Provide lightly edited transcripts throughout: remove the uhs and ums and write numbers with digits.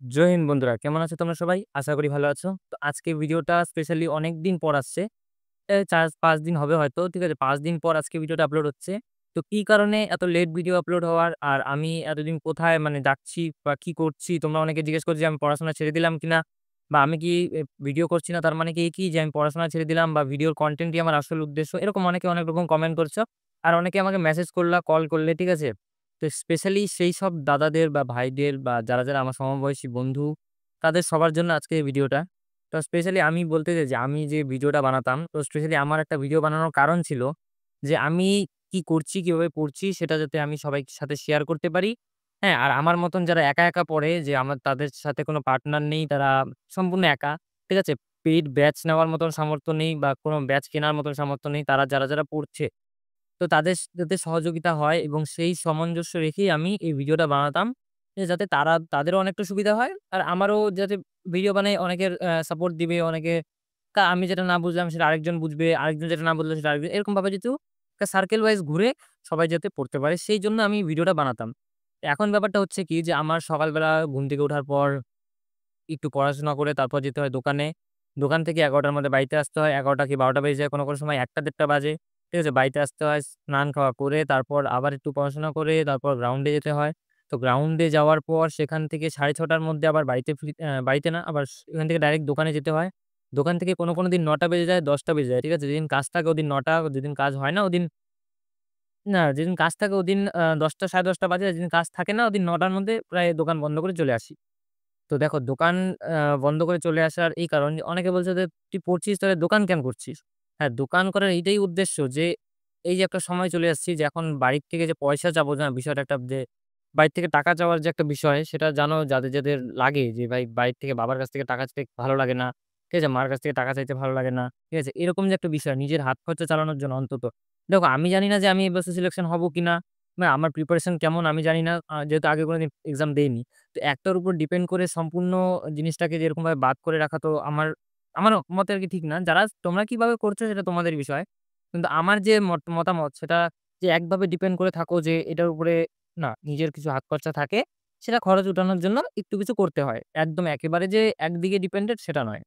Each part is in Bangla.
জয় হিন্দ বন্ধুরা, কেমন আছো তোমরা সবাই? আশা করি ভালো আছো। তো আজকে ভিডিওটা স্পেশালি অনেকদিন পর আসছে। ৪-৫ দিন হবে হয়তো। ঠিক আছে? ৫ দিন পর আজকে ভিডিওটা আপলোড হচ্ছে। তো কি কারণে এত লেট ভিডিও আপলোড হওয়ার, আর আমি এতদিন কোথায় মানে যাচ্ছি বা কি করছি? তোমরা অনেকে জিজ্ঞেস করছো যে আমি পড়াশোনা ছেড়ে দিলাম কিনা? বা আমি কি ভিডিও করছি না তার মানে কি এই কি যে আমি পড়াশোনা ছেড়ে দিলাম বা ভিডিওর কনটেন্টই আমার আসল উদ্দেশ্য? এরকম অনেকে অনেক রকম কমেন্ট করছো। আর অনেকে আমাকে মেসেজ করলা, কল করলে, ঠিক আছে? তো স্পেশালি সেইসব দাদাদের বা ভাইদের বা যারা আমার সমবয়সী বন্ধু, তাদের সবার জন্য আজকে এই ভিডিওটা। তো স্পেশালি আমি বলতে চাই যে আমি যে ভিডিওটা বানাতাম, তো স্পেশালি আমার একটা ভিডিও বানানোর কারণ ছিল যে আমি কি করছি, কিভাবে পড়ছি সেটা যাতে আমি সবাই সাথে শেয়ার করতে পারি। হ্যাঁ? আর আমার মতন যারা একা পড়ে, যে আমার তাদের সাথে কোনো পার্টনার নেই, তারা সম্পূর্ণ একা। ঠিক আছে? পেইড ব্যাচ নেওয়ার মতন সামর্থ্য নেই বা কোনো ব্যাচ কেনার মতন সামর্থ্য নেই। তারা যারা পড়ছে, তো তাদের যাতে সহযোগিতা হয় এবং সেই সামঞ্জস্য রেখেই আমি এই ভিডিওটা বানাতাম। যাতে তাদেরও অনেকটা সুবিধা হয়। আর আমারও যাতে ভিডিও বানাই, অনেকের সাপোর্ট দিবে, অনেকে আমি যেটা না বুঝলাম সেটা আরেকজন বুঝবে, আরেকজন যেটা না বুঝলো সেটা আরেকজন, এরকমভাবে যেহেতু একটা সার্কেল ওয়াইজ ঘুরে সবাই যাতে পড়তে পারে সেইজন্য আমি ভিডিওটা বানাতাম। এখন ব্যাপারটা হচ্ছে কি যে আমার সকালবেলা ঘুম থেকে ওঠার পর একটু পড়াশোনা করে তারপর যেতে হয় দোকানে। দোকান থেকে ১১:০০ টার মধ্যে বাড়িতে আসতে হয়। ১১:০০ কি ১২:০০ বেজে যায়, কোনো সময় ১:০০-১:৩০ বাজে। ঠিক আছে? বাড়িতে আসতে হয়, স্নান খাওয়া করে তারপর আবার একটু পড়াশোনা করে তারপর গ্রাউন্ডে যেতে হয়। তো গ্রাউন্ডে যাওয়ার পর সেখান থেকে ৬:৩০ টার মধ্যে আবার বাড়িতে না, আবার এখান থেকে ডাইরেক্ট দোকানে যেতে হয়। দোকান থেকে কোনো দিন ৯:০০ বেজে যায়, ১০:০০ বেজে যায়। ঠিক আছে? যেদিন কাজ থাকে ওদিন ৯:০০, যেদিন কাজ হয় না ওদিন, যেদিন কাজ থাকে ওদিন ১০:০০ ১০:৩০ বাজে। আর যেদিন কাজ থাকে না ওদিন ৯:০০ র মধ্যে প্রায় দোকান বন্ধ করে চলে আসি। তো দেখো দোকান বন্ধ করে চলে আসার এই কারণ, অনেকে বলছে যে, "তুই পড়ছিস তাহলে দোকান কেন করছিস?" হ্যাঁ, দোকান করার এইটাই উদ্দেশ্য যে, এই যে একটা সময় চলে আসছি যে এখন বাড়ির থেকে যে পয়সা চাবো না, বিষয়টা একটা যে বাড়ির থেকে টাকা চাওয়ার যে একটা বিষয়, সেটা জানো যাদের লাগে যে ভাই বাড়ির থেকে বাবার কাছ থেকে টাকা চাইতে ভালো লাগে না। ঠিক আছে? মার কাছ থেকে টাকা চাইতে ভালো লাগে না। ঠিক আছে? এরকম যে একটা বিষয় নিজের হাত খরচা চালানোর জন্য অন্তত। দেখো আমি জানি না যে আমি এই বছর সিলেকশন হবো কিনা, না আমার প্রিপারেশন কেমন আমি জানি না। যেহেতু আগে কোনদিন এক্সাম দেইনি। তো একটার উপর ডিপেন্ড করে সম্পূর্ণ জিনিসটাকে যে এরকমভাবে বাদ করে রাখা তো আমার মতে আরকি ঠিক না। তোমরা কিভাবে করছো সেটা তোমাদের বিষয়। কিন্তু আমার যে মতামত সেটা, যে একভাবে ডিপেন্ড করে থাকো যে এটার উপরে না, নিজের কিছু হাত খরচা থাকে, সেটা খরচ উঠানোর জন্য একটু কিছু করতে হয়। একদম একেবারে যে একদিকে ডিপেন্ডেন্ট সেটা নয়।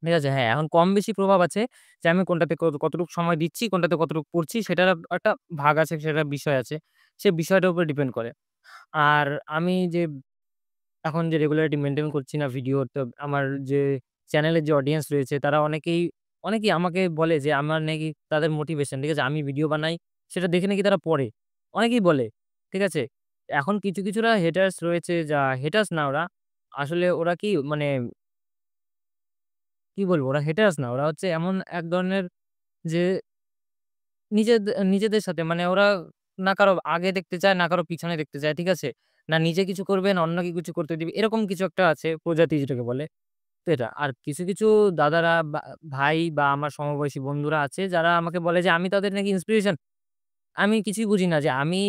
ঠিক আছে? হ্যাঁ, এখন কম বেশি প্রভাব আছে যে আমি কোনটাতে কতটুকু সময় দিচ্ছি, কোনটাতে কতটুকু পড়ছি সেটার একটা ভাগ আছে, সেটার বিষয় আছে। সে বিষয়টার উপরে ডিপেন্ড করে। আর আমি যে এখন যে রেগুলারিটি মেইনটেইন করছি না ভিডিওর, তো আমার যে চ্যানেলের যে অডিয়েন্স রয়েছে তারা অনেকেই আমাকে বলে যে আমার নাকি তাদের মোটিভেশন, ঠিক আছে? আমি ভিডিও বানাই সেটা দেখে নাকি তারা পড়ে। অনেকেই বলে। ঠিক আছে? এখন কিছুরা হেটার্স রয়েছে, হেটার্স না ওরা। আসলে ওরা কি মানে কি বলবো? ওরা হেটার্স না। ওরা হচ্ছে এমন এক ধরনের যে নিজেদের সাথে মানে ওরা না কারো আগে দেখতে চায়, না কারো পিছনে দেখতে চায়। ঠিক আছে? না নিজে কিছু করবে, না অন্যকে কিছু করতে দিবে। এরকম কিছু একটা আছে, প্রজাতি যেটাকে বলে। তো এটা। আর কিছু দাদারা বা ভাই বা আমার সমবয়সী বন্ধুরা আছে যারা আমাকে বলে যে আমি তাদের নাকি ইন্সপিরেশন। আমি কিছুই বুঝি না যে আমি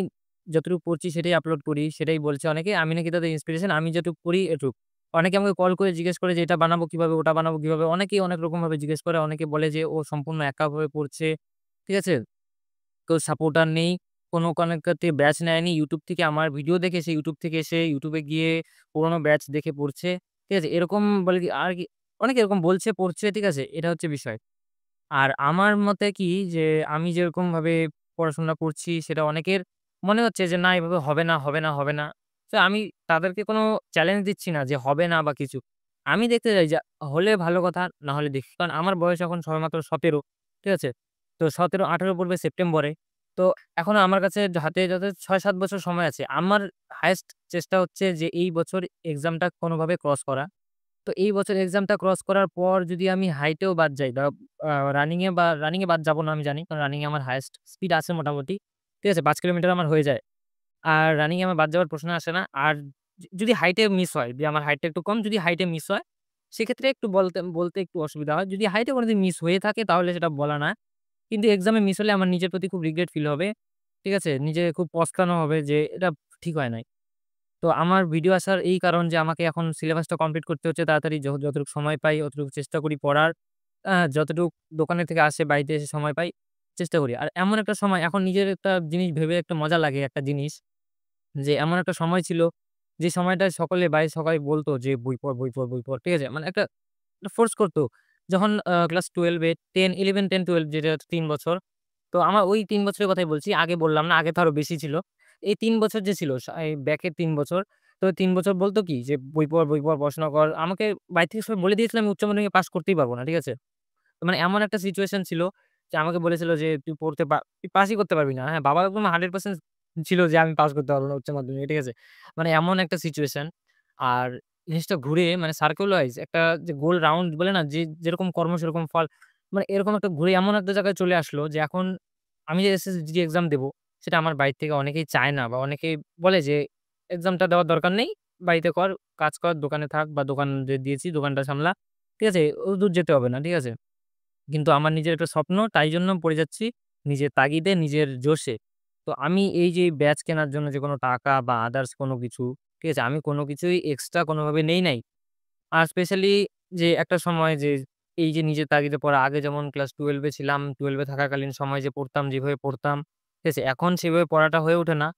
যতটুকু পড়ছি সেটাই আপলোড করি। সেটাই বলছে অনেকে। আমি নাকি তাদের ইন্সপিরেশন। আমি যেটুকু করি এটুক। অনেকে আমাকে কল করে জিজ্ঞেস করে যে, "এটা বানাবো কিভাবে? ওটা বানাবো কিভাবে?" অনেকেই অনেক রকমভাবে জিজ্ঞেস করে। অনেকে বলে যে ও সম্পূর্ণ একাভাবে পড়ছে। ঠিক আছে? কেউ সাপোর্টার নেই। কোনো থেকে ব্যাচ নেয়নি। YouTube থেকে আমার ভিডিও দেখে সে YouTube থেকে এসে YouTube এ গিয়ে পুরোনো ব্যাচ দেখে পড়ছে। ঠিক আছে? এরকম বলে কি আর কি, অনেকে এরকম বলছে, পড়ছে। ঠিক আছে? এটা হচ্ছে বিষয়। আর আমার মতে কি যে আমি যেরকমভাবে পড়াশোনা করছি সেটা অনেকের মনে হচ্ছে যে না এভাবে হবে না। তো আমি তাদেরকে কোনো চ্যালেঞ্জ দিচ্ছি না যে হবে না বা কিছু। আমি দেখতে চাই যে হলে ভালো কথা, না হলে দেখি। কারণ আমার বয়স এখন সবেমাত্র ১৭। ঠিক আছে? তো ১৭-১৮ পড়বে সেপ্টেম্বরে। তো এখনো আমার কাছে হাতে যাতে ৬-৭ বছর সময় আছে। আমার হাইয়েস্ট চেষ্টা হচ্ছে যে এই বছর এক্সামটা কোনোভাবে ক্রস করা। তো এই বছর এক্সামটা ক্রস করার পর যদি আমি হাইটেও বাদ যাই, রানিং এ বাদ যাবো না আমি জানি। কারণ রানিং এ আমার হাইয়েস্ট স্পিড আছে মোটামুটি। ঠিক আছে? ৫ কিলোমিটার আমার হয়ে যায়। আর রানিং এ আমার বাদ যাওয়ার প্রশ্ন আসে না। আর যদি হাইটে মিস হয়, যে আমার হাইটটা একটু কম, যদি হাইটে মিস হয়, সেক্ষেত্রে একটু বলতে একটু অসুবিধা হয়। যদি হাইটে কোনদিন মিস হয়ে থাকে তাহলে সেটা বলা না। কিন্তু এক্সামে মিস হলে আমার নিজের প্রতি খুব রিগ্রেট ফিল হবে। ঠিক আছে? নিজে খুব পস্তানো হবে যে এটা ঠিক হয় নাই। তো আমার ভিডিও আসার এই কারণ যে আমাকে এখন সিলেবাসটা কমপ্লিট করতে হচ্ছে তাড়াতাড়ি। যতটুকু সময় পাই অতটুকু চেষ্টা করি পড়ার। যতটুক দোকানে থেকে আসে বাড়িতে এসে সময় পাই, চেষ্টা করি। আর এমন একটা সময় এখন নিজের একটা জিনিস ভেবে একটা মজা লাগে একটা জিনিস, যে এমন একটা সময় ছিল যে সময়টায় বাড়ির সবাই বলতো যে, "বই পড়, বই পড়, বই পড়।" ঠিক আছে? মানে একটা ফোর্স করতো। যখন ক্লাস 12 এ 10, 11, 10, 12 যেটা ৩ বছর। তো আমার ওই ৩ বছরের কথাই বলছি। আগে বললাম না, আগে তো আরো বেশি ছিল। এই ৩ বছর যে ছিল এই ব্যাকের ৩ বছর। তো ৩ বছর বলতো কি যে, "বই পড়, বই পড়, পড়াশোনা কর।" আমাকে বাড়ি থেকে সবাই বলে দিয়েছিল আমি উচ্চ মাধ্যমিকে পাস করতেই পারব না। ঠিক আছে? তো মানে এমন একটা সিচুয়েশন ছিল যে আমাকে বলেছিল যে, "তুই পড়তে তুই পাসই করতে পারবি না।" হ্যাঁ, বাবা একদম 100% ছিল যে আমি পাস করতে পারব না উচ্চ মাধ্যমিকে। ঠিক আছে? মানে এমন একটা সিচুয়েশন। আর জিনিসটা ঘুরে মানে সার্কেল ওয়াইজ একটা যে গোল রাউন্ড বলে না যে যেরকম কর্ম সেরকম ফল। মানে এরকম একটা ঘুরে এমন একটা জায়গায় চলে আসলো যে এখন আমি যে এসএসসি এক্সাম দেব সেটা আমার বাড়ি থেকে অনেকেই চায় না বা অনেকেই বলে যে, "এক্সামটা দেওয়ার দরকার নেই। বাড়িতে কর, কাজ কর, দোকানে থাক বা দোকান যে দিয়েছি দোকানটা সামলা।" ঠিক আছে? দূর যেতে হবে না। ঠিক আছে? কিন্তু আমার নিজের একটা স্বপ্ন, তাই জন্য পড়ে যাচ্ছি নিজের তাগিদে, নিজের জোশে। তো আমি এই যে ব্যাচ কেনার জন্য যে কোনো টাকা বা আদার্স কোনো কিছু, ঠিক আছে? আমি কোনো কিছুই এক্সট্রা কোনোভাবে নেই নাই। আর স্পেশালি যে একটা সময় যে এই যে নিজের তাগিদে পড়া, আগে যেমন ক্লাস 12 এ ছিলাম, 12 এ থাকাকালীন সময় যে পড়তাম, যেভাবে পড়তাম, ঠিক আছে? এখন সেভাবে পড়াটা হয়ে ওঠে না।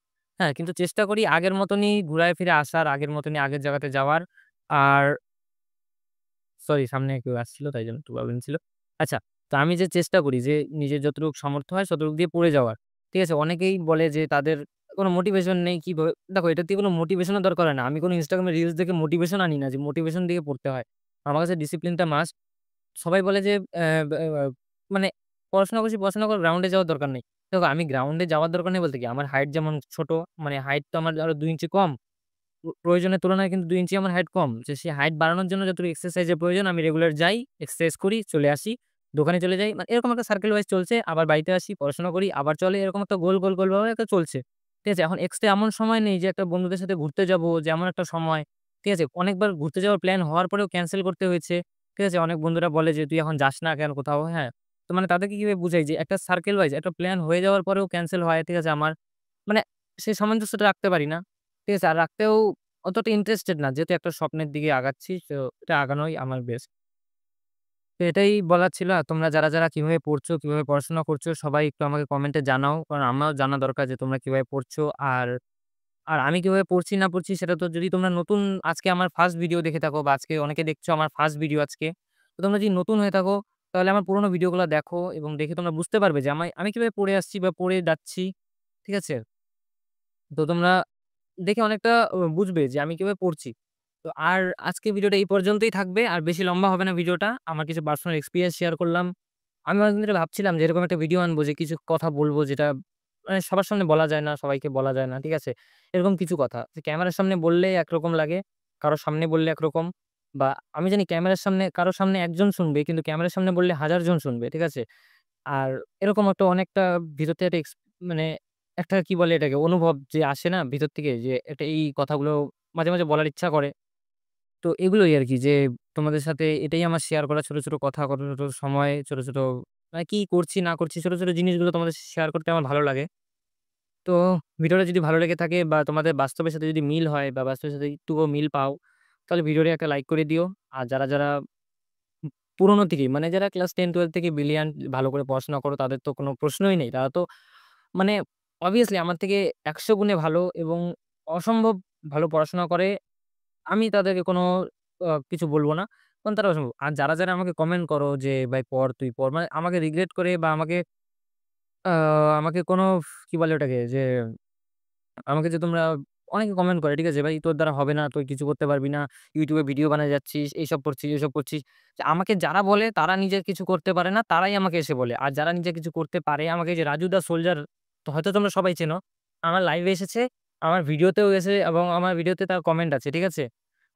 হ্যাঁ, কিন্তু চেষ্টা করি আগের মতনই ঘুরায় ফিরে আসার, আগের মতনই আগের জায়গাতে যাওয়ার। আর সরি সামনে কেউ আসছিল তাই জন্য একটু প্রবলেম ছিল। আচ্ছা, তো আমি যে চেষ্টা করি যে নিজের যতটুকু সামর্থ্য হয় ততটুকু দিয়ে পড়ে যাওয়ার। ঠিক আছে? অনেকেই বলে যে তাদের কোন মোটিভেশন নেই কিভাবে দেখো এটা দিয়ে কোন মোটিভেশন এর দরকার হয় না। আমি কোন Instagram এ রিলস দেখে মোটিভেশন আনি না যে মোটিভেশন দিয়ে পড়তে হয়। আমার কাছে ডিসিপ্লিনটা মাস্ট। সবাই বলে যে মানে পড়াশোনা করছি, পড়াশোনা কর গ্রাউন্ডে যাওয়ার দরকার নেই। দেখো আমি গ্রাউন্ডে যাওয়ার দরকার নেই বলতে কি আমার হাইট যেমন ছোট মানে হাইট তো আমার আরো ২ ইঞ্চি কম। প্রয়োজনের তুলনায় কিন্তু ২ ইঞ্চি আমার হাইট কম। যে সেই হাইট বাড়ানোর জন্য যতটুকু এক্সারসাইজ এর প্রয়োজন আমি রেগুলার যাই, এক্সারসাইজ করি, চলে আসি। দোকানে চলে যাই। মানে এরকম একটা সার্কেল ওয়াইজ চলছে। আবার বাড়িতে আসি, পড়াশোনা করি, আবার চলে। এরকম একটা গোল ভাবে একটা চলছে। ঠিক আছে? এখন এক্সট্রা এমন সময় নেই যে একটা বন্ধুদের সাথে ঘুরতে যাবো, যে এমন একটা সময়। ঠিক আছে? অনেকবার ঘুরতে যাওয়ার প্ল্যান হওয়ার পরেও ক্যানসেল করতে হয়েছে। ঠিক আছে? অনেক বন্ধুরা বলে যে, "তুই এখন যাস না কেন কোথাও?" হ্যাঁ? তো মানে তাদেরকে কিভাবে বুঝাই যে একটা সার্কেল ওয়াইজ একটা প্ল্যান হয়ে যাওয়ার পরেও ক্যানসেল হয়। ঠিক আছে? আমার মানে সেই সামঞ্জস্যটা রাখতে পারি না। ঠিক আছে? আর রাখতেও অতটা ইন্টারেস্টেড না। যেহেতু একটা স্বপ্নের দিকে আগাচ্ছি, তো এটা আগানোই আমার বেস্ট। তো এটাই বলার ছিল। আর তোমরা যারা কিভাবে পড়ছো, কিভাবে পড়াশোনা করছো সবাই একটু আমাকে কমেন্টে জানাও। কারণ আমারও জানা দরকার যে তোমরা কিভাবে পড়ছো। আর আর আমি কিভাবে পড়ছি না পড়ছি সেটা তো যদি তোমরা নতুন আজকে আমার ফার্স্ট ভিডিও দেখে থাকো বা আজকে অনেকে দেখছো আমার ফার্স্ট ভিডিও আজকে। তো তোমরা যদি নতুন হয়ে থাকো তাহলে আমার পুরোনো ভিডিওগুলা দেখো এবং দেখে তোমরা বুঝতে পারবে যে আমি কিভাবে পড়ে আসছি বা পড়ে যাচ্ছি। ঠিক আছে? তো তোমরা দেখে অনেকটা বুঝবে যে আমি কিভাবে পড়ছি। তো আর আজকের ভিডিওটা এই পর্যন্তই থাকবে। আর বেশি লম্বা হবে না ভিডিওটা। আমার কিছু পার্সোনাল এক্সপেরিয়েন্স শেয়ার করলাম। আমি অনেকদিন ধরে ভাবছিলাম যে এরকম একটা ভিডিও আনবো যে কিছু কথা বলবো যেটা মানে সবার সামনে বলা যায় না, সবাইকে বলা যায় না। ঠিক আছে? এরকম কিছু কথা। যে ক্যামেরার সামনে বললে একরকম লাগে, কারো সামনে বললে একরকম। বা আমি জানি ক্যামেরার সামনে কারো সামনে একজন শুনবে কিন্তু ক্যামেরার সামনে বললে হাজার জন শুনবে। ঠিক আছে? আর এরকম একটা অনেকটা ভিতর থেকে একটা মানে একটা কি বলে এটাকে অনুভব যে আসে না ভিতর থেকে যে একটা এই কথাগুলো মাঝে মাঝে বলার ইচ্ছা করে। তো এগুলোই আরকি যে তোমাদের সাথে এটাই আমার শেয়ার করা ছোট ছোট কথা, ছোট সময়, ছোট মানে কি করছি না করছি ছোট জিনিসগুলো তোমাদের শেয়ার করতে আমার ভালো লাগে। তো ভিডিওটা যদি ভালো লেগে থাকে বা তোমাদের বাস্তবের সাথে যদি মিল হয় বা বাস্তবের সাথে একটুও মিল পাও, তাহলে ভিডিওতে একটা লাইক করে দিও। আর যারা পুরোনো থেকেই মানে যারা ক্লাস 10-12 থেকে ব্রিলিয়ান্ট ভালো করে পড়াশোনা করো তাদের তো কোনো প্রশ্নই নেই। তারা তো মানে obviously আমার থেকে ১০০ গুণে ভালো এবং অসম্ভব ভালো পড়াশোনা করে। আমি তাদেরকে কোনো কিছু বলব না। কারণ তারা অসম্ভব। আর যারা আমাকে কমেন্ট করো যে, "ভাই পড়, তুই পড়।" মানে আমাকে রিগ্রেট করে বা আ আমাকে কোনো কি বলে ওটাকে? যে আমাকে যে তোমরা অনেকে কমেন্ট করে, ঠিক আছে? "ভাই তোর দ্বারা হবে না, তুই কিছু করতে পারবি না। YouTube এ ভিডিও বানায় যাচ্ছিস, এইসব করছিস, ওইসব করছিস।" যে আমাকে যারা বলে তারা নিজে কিছু করতে পারে না, তারাই আমাকে এসে বলে। আর যারা নিজে কিছু করতে পারে, আমাকে এই যে রাজু দা সোলজার তো হয়তো তোমরা সবাই চেনো। আমার লাইভে এসেছে, আমার ভিডিওতেও এসে এবং আমার ভিডিওতে তার কমেন্ট আছে, ঠিক আছে?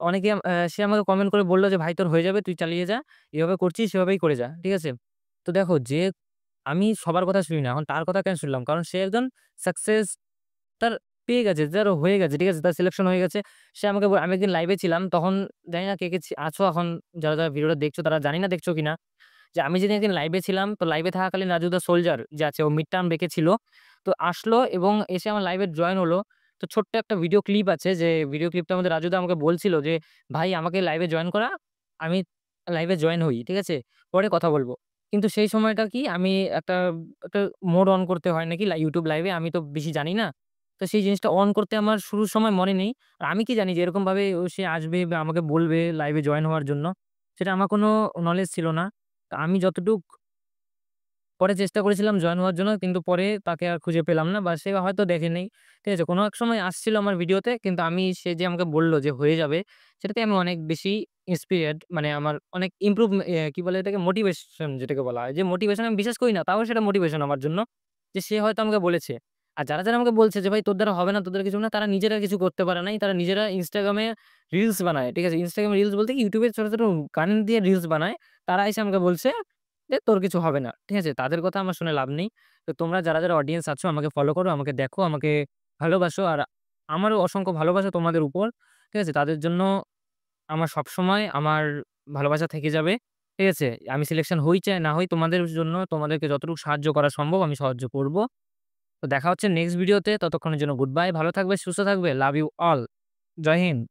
অনেকে সে আমাকে কমেন্ট করে বলল যে, "ভাই তোর হয়ে যাবে, তুই চালিয়ে যা। এভাবে করছিস, এভাবেই করে যা।" ঠিক আছে? তো দেখো যে আমি সবার কথা শুনি না। এখন তার কথা কেন শুনলাম? কারণ সে একজন সাকসেস তার পেয়ে গেছে, তার হয়ে গেছে। ঠিক আছে? তার সিলেকশন হয়ে গেছে। সে আমাকে আমি একদিন লাইভে ছিলাম। তখন জানি না কে আছো এখন যারা ভিডিওটা দেখছো তারা জানি না দেখছো কিনা? যে আমি যেদিন একদিন লাইভে ছিলাম, তো লাইভে থাকাকালীন রাজু দ্যা সোলজার যে আছে ও মিড টার্ম ব্রেকে ছিল। তো আসলো এবং এসে আমার লাইভে জয়েন হলো। তো ছোট্ট একটা ভিডিও ক্লিপ আছে যে ভিডিও ক্লিপটার মধ্যে রাজু দা আমাকে বলছিল যে, "ভাই আমাকে লাইভে জয়েন করা।" আমি লাইভে জয়েন হই। ঠিক আছে? পরে কথা বলব। কিন্তু সেই সময়টা কি আমি একটা মোড অন করতে হয় নাকি YouTube লাইভে আমি তো বেশি জানি না। তো সেই জিনিসটা অন করতে আমার শুরুর সময় মনে নেই। আর আমি কি জানি যে এরকমভাবে সে আসবে বা আমাকে বলবে লাইভে জয়েন হওয়ার জন্য, সেটা আমার কোনো নলেজ ছিল না। তো আমি যতটুক পরে চেষ্টা করেছিলাম জয়েন হওয়ার জন্য, কিন্তু পরে তাকে আর খুঁজে পেলাম না বা সে হয়তো দেখেনি। ঠিক আছে? কোনো এক সময় আসছিল আমার ভিডিওতে, কিন্তু সে যে আমাকে বলল যে হয়ে যাবে, সেটাতে আমি অনেক বেশি ইন্সপিরেড, মানে আমার অনেক ইমপ্রুভ, কি বলে এটাকে, মোটিভেশন যেটাকে বলা হয়। যে মোটিভেশন আমি বিশ্বাস করি না, তাও সেটা মোটিভেশন আমার জন্য। যে সে হয়তো আমাকে বলেছে। আর যারা আমাকে বলছে যে, "ভাই তোর দ্বারা হবে না, তোর দ্বারা কিছু না।" তারা নিজেরা কিছু করতে পারে নাই। তারা নিজেরা Instagram এ রিলস বানায়। ঠিক আছে? Instagram এ রিলস বলতে কি, YouTube এ ছোট, ছোট গান দিয়ে রিলস বানায়। তারা এসে আমাকে বলছে যে, "তোর কিছু হবে না।" ঠিক আছে? তাদের কথা আমার শুনে লাভ নেই। তো তোমরা যারা অডিয়েন্স আছো আমাকে ফলো করো, আমাকে দেখো, আমাকে ভালোবাসো। আর আমারও অসংখ্য ভালোবাসা তোমাদের উপর। ঠিক আছে? তাদের জন্য আমার সবসময় আমার ভালোবাসা থেকে যাবে। ঠিক আছে? আমি সিলেকশন হই চাই না হই, তোমাদের জন্য তোমাদেরকে যতটুকু সাহায্য করা সম্ভব আমি সাহায্য করব। তো দেখা হচ্ছে নেক্সট ভিডিওতে। ততক্ষণের জন্য গুড বাই। ভালো থাকবে, সুস্থ থাকবে। Love you all. জয় হিন্দ।